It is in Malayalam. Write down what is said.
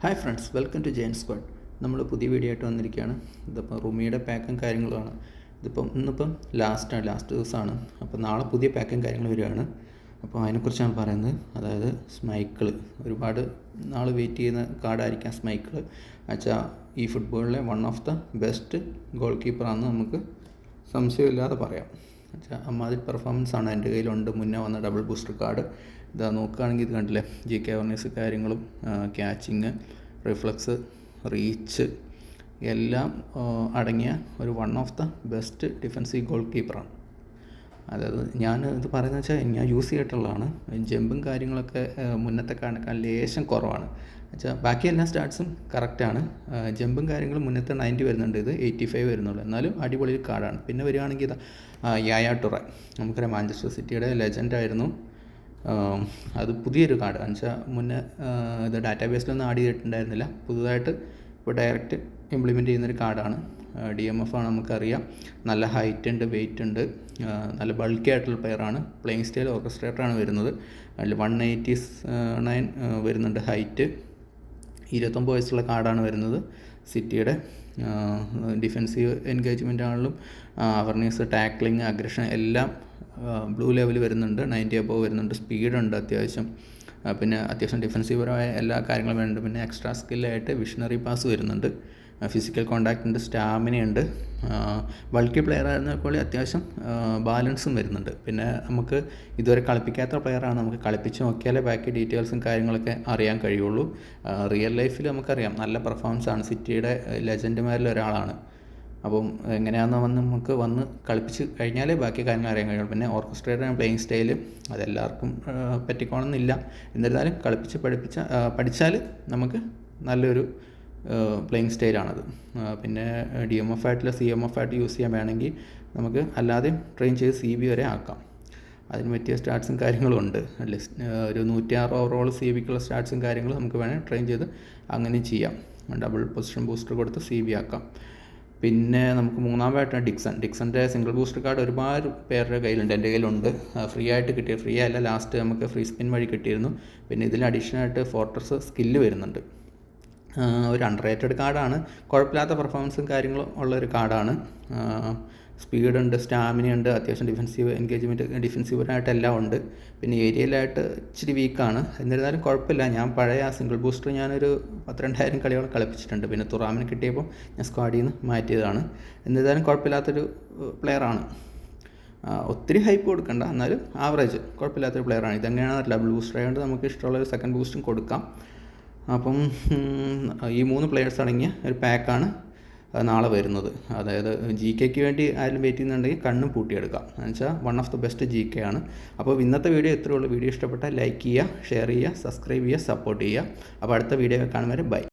Hi friends, welcome to Jain squad. നമ്മൾ പുതിയ വീഡിയോ ആയിട്ട് വന്നിരിക്കുകയാണ്. ഇതിപ്പോൾ റുമിയുടെ പാക്കും കാര്യങ്ങളുമാണ്. ഇന്നിപ്പം ലാസ്റ്റ് ദിവസമാണ്. അപ്പോൾ നാളെ പുതിയ പാക്കും കാര്യങ്ങൾ വരികയാണ്. അപ്പോൾ അതിനെക്കുറിച്ചാണ് പറയുന്നത്. അതായത് സ്മൈക്കിൾ, ഒരുപാട് നാൾ വെയിറ്റ് ചെയ്യുന്ന കാർഡായിരിക്കാം സ്മൈക്കിൾ. എന്നുവെച്ചാൽ ഈ ഫുട്ബോളിലെ one of the best goal കീപ്പറാണെന്ന് നമുക്ക് സംശയമില്ലാതെ പറയാം. എന്നുവെച്ചാൽ അമ്മാതിരി പെർഫോമൻസ് ആണ് എൻ്റെ കയ്യിലുണ്ട്. മുന്നേ വന്ന ഡബിൾ ബൂസ്റ്റർ കാർഡ് ഇതാ നോക്കുകയാണെങ്കിൽ ഇത് കണ്ടില്ലേ, GK അവർനെസ് കാര്യങ്ങളും ക്യാച്ചിങ്, റിഫ്ലക്സ്, റീച്ച് എല്ലാം അടങ്ങിയ ഒരു one of the best defensive goal കീപ്പറാണ്. അതായത് ഞാൻ ഇത് പറയുന്നത് വെച്ചാൽ ഞാൻ യൂസ് ചെയ്തിട്ടുള്ളതാണ്. ജമ്പും കാര്യങ്ങളൊക്കെ മുന്നത്തെ കാണിക്കാൻ ലേശം കുറവാണ്. വെച്ചാൽ ബാക്കി എല്ലാ സ്റ്റാറ്റ്സും കറക്റ്റാണ്. ജമ്പും കാര്യങ്ങളും മുന്നത്തെ 90 വരുന്നുണ്ട്, ഇത് 85 വരുന്നുള്ളൂ. എന്നാലും അടിപൊളി ഒരു കാർഡാണ്. പിന്നെ വരികയാണെങ്കിൽ ഇതാ യായ ടുറെ, നമുക്കറിയാം മാഞ്ചസ്റ്റർ സിറ്റിയുടെ ലെജൻഡായിരുന്നു. അത് പുതിയൊരു കാർഡ് എന്നുവെച്ചാൽ മുന്നേ ഇത് ഡാറ്റാബേസിലൊന്നും ആഡ് ചെയ്തിട്ടുണ്ടായിരുന്നില്ല. പുതുതായിട്ട് ഇപ്പോൾ ഡയറക്റ്റ് ഇംപ്ലിമെൻറ്റ് ചെയ്യുന്നൊരു കാർഡാണ്. DMF ആണ്, നമുക്കറിയാം. നല്ല ഹൈറ്റ് ഉണ്ട്, വെയിറ്റ് ഉണ്ട്, നല്ല ബൾക്കി ആയിട്ടുള്ള പ്ലെയറാണ്. പ്ലേയിങ് സ്റ്റൈൽ ഓർക്കസ്ട്രേറ്ററാണ് വരുന്നത്. അതിൽ 189 വരുന്നുണ്ട് ഹൈറ്റ്. 29 വയസ്സുള്ള കാർഡാണ് വരുന്നത്. സിറ്റിയുടെ ഡിഫെൻസീവ് എൻഗേജ്മെൻ്റ് ആണെങ്കിലും അവർനെസ്, ടാക്ലിങ്, അഗ്രഷൻ എല്ലാം ബ്ലൂ ലെവൽ വരുന്നുണ്ട്. 90 അബോവ് വരുന്നുണ്ട്. സ്പീഡുണ്ട് അത്യാവശ്യം. പിന്നെ അത്യാവശ്യം ഡിഫെൻസീവറായ എല്ലാ കാര്യങ്ങളും വരുന്നുണ്ട്. പിന്നെ എക്സ്ട്രാ സ്കില്ലായിട്ട് വിഷണറി പാസ് വരുന്നുണ്ട്. ഫിസിക്കൽ കോണ്ടാക്റ്റ് ഉണ്ട്, സ്റ്റാമിന ഉണ്ട്. ബൾക്കി പ്ലെയർ ആയിരുന്നപ്പോൾ അത്യാവശ്യം ബാലൻസും വരുന്നുണ്ട്. പിന്നെ നമുക്ക് ഇതുവരെ കളിപ്പിക്കാത്ത പ്ലെയറാണ്. നമുക്ക് കളിപ്പിച്ച് നോക്കിയാലേ ബാക്കി ഡീറ്റെയിൽസും കാര്യങ്ങളൊക്കെ അറിയാൻ കഴിയുള്ളൂ. റിയൽ ലൈഫിൽ നമുക്കറിയാം നല്ല പെർഫോമൻസാണ്. സിറ്റിയുടെ ലെജൻഡുമാരിൽ ഒരാളാണ്. അപ്പം എങ്ങനെയാണെന്ന് നമുക്ക് വന്ന് കളിപ്പിച്ച് കഴിഞ്ഞാലേ ബാക്കി കാര്യങ്ങൾ അറിയാൻ കഴിയുള്ളൂ. പിന്നെ ഓർക്കസ്ട്രേറ്റഡ് പ്ലേയിങ് സ്റ്റൈൽ അതെല്ലാവർക്കും പറ്റിക്കോണമെന്നില്ല. എന്നിരുന്നാലും കളിപ്പിച്ച് പഠിച്ചാൽ നമുക്ക് നല്ലൊരു പ്ലേയിങ് സ്റ്റൈലാണത്. പിന്നെ DMF ആയിട്ടുള്ള CMF ആയിട്ട് യൂസ് ചെയ്യാൻ വേണമെങ്കിൽ നമുക്ക് അല്ലാതെ ട്രെയിൻ ചെയ്ത് CB വരെ ആക്കാം. അതിന് പറ്റിയ സ്റ്റാറ്റ്സും കാര്യങ്ങളും ഉണ്ട്. ഒരു 106 ഓവറോൾ CBക്കുള്ള സ്റ്റാറ്റ്സും കാര്യങ്ങളും നമുക്ക് വേണമെങ്കിൽ ട്രെയിൻ ചെയ്ത് അങ്ങനെ ചെയ്യാം. ഡബിൾ പൊസിഷൻ ബൂസ്റ്റർ കൊടുത്ത് CB ആക്കാം. പിന്നെ നമുക്ക് മൂന്നാമതായിട്ടാണ് ഡിക്സൻ്റെ സിംഗിൾ ബൂസ്റ്റർ കാർഡ് ഒരുപാട് പേരുടെ കയ്യിലുണ്ട്. എൻ്റെ കയ്യിലുണ്ട്. ഫ്രീ ആയിട്ട് കിട്ടിയ, ഫ്രീ അല്ല, ലാസ്റ്റ് നമുക്ക് ഫ്രീ സ്പിൻ വഴി കിട്ടിയിരുന്നു. പിന്നെ ഇതിൽ അഡീഷണലായിട്ട് ഫോർട്രസ് സ്കില്ല് വരുന്നുണ്ട്. ഒരു അണ്ടർറേറ്റഡ് കാർഡാണ്. കുഴപ്പമില്ലാത്ത പെർഫോമൻസും കാര്യങ്ങളും ഉള്ളൊരു കാർഡാണ്. സ്പീഡുണ്ട്, സ്റ്റാമിനയുണ്ട്, അത്യാവശ്യം ഡിഫെൻസീവ് എൻഗേജ്മെൻറ്റ്, ഡിഫെൻസീവറായിട്ട് എല്ലാം ഉണ്ട്. പിന്നെ ഏരിയയിലായിട്ട് ഇച്ചിരി വീക്കാണ്. എന്നിരുന്നാലും കുഴപ്പമില്ല. ഞാൻ പഴയ സിംഗിൾ ബൂസ്റ്റർ ഞാനൊരു 12,000 കളികൾ കളിപ്പിച്ചിട്ടുണ്ട്. പിന്നെ തുറാമിന് കിട്ടിയപ്പോൾ ഞാൻ സ്ക്വാഡിൽ നിന്ന് മാറ്റിയതാണ്. എന്നിരുന്നാലും കുഴപ്പമില്ലാത്തൊരു പ്ലെയറാണ്. ഒത്തിരി ഹൈപ്പ് കൊടുക്കണ്ട, എന്നാലും ആവറേജ് കുഴപ്പമില്ലാത്തൊരു പ്ലെയറാണ്. ഇതെങ്ങനെയാണ് ഡബിൾ ബൂസ്റ്റർ ആയതുകൊണ്ട് നമുക്ക് ഇഷ്ടമുള്ള ഒരു സെക്കൻഡ് ബൂസ്റ്റും കൊടുക്കാം. അപ്പം ഈ 3 പ്ലെയേഴ്സ് അടങ്ങിയ ഒരു പാക്കാണ് നാളെ വരുന്നത്. അതായത് GKക്ക് വേണ്ടി ആരും വെയിറ്റ് ചെയ്യുന്നുണ്ടെങ്കിൽ കണ്ണും പൂട്ടിയെടുക്കാം. എന്നുവെച്ചാൽ one of the best GK ആണ്. അപ്പോൾ ഇന്നത്തെ വീഡിയോ ഇത്രയേ ഉള്ളൂ. വീഡിയോ ഇഷ്ടപ്പെട്ടാൽ ലൈക്ക് ചെയ്യുക, ഷെയർ ചെയ്യുക, സബ്സ്ക്രൈബ് ചെയ്യുക, സപ്പോർട്ട് ചെയ്യുക. അപ്പോൾ അടുത്ത വീഡിയോ കാണും വരെ ബൈ.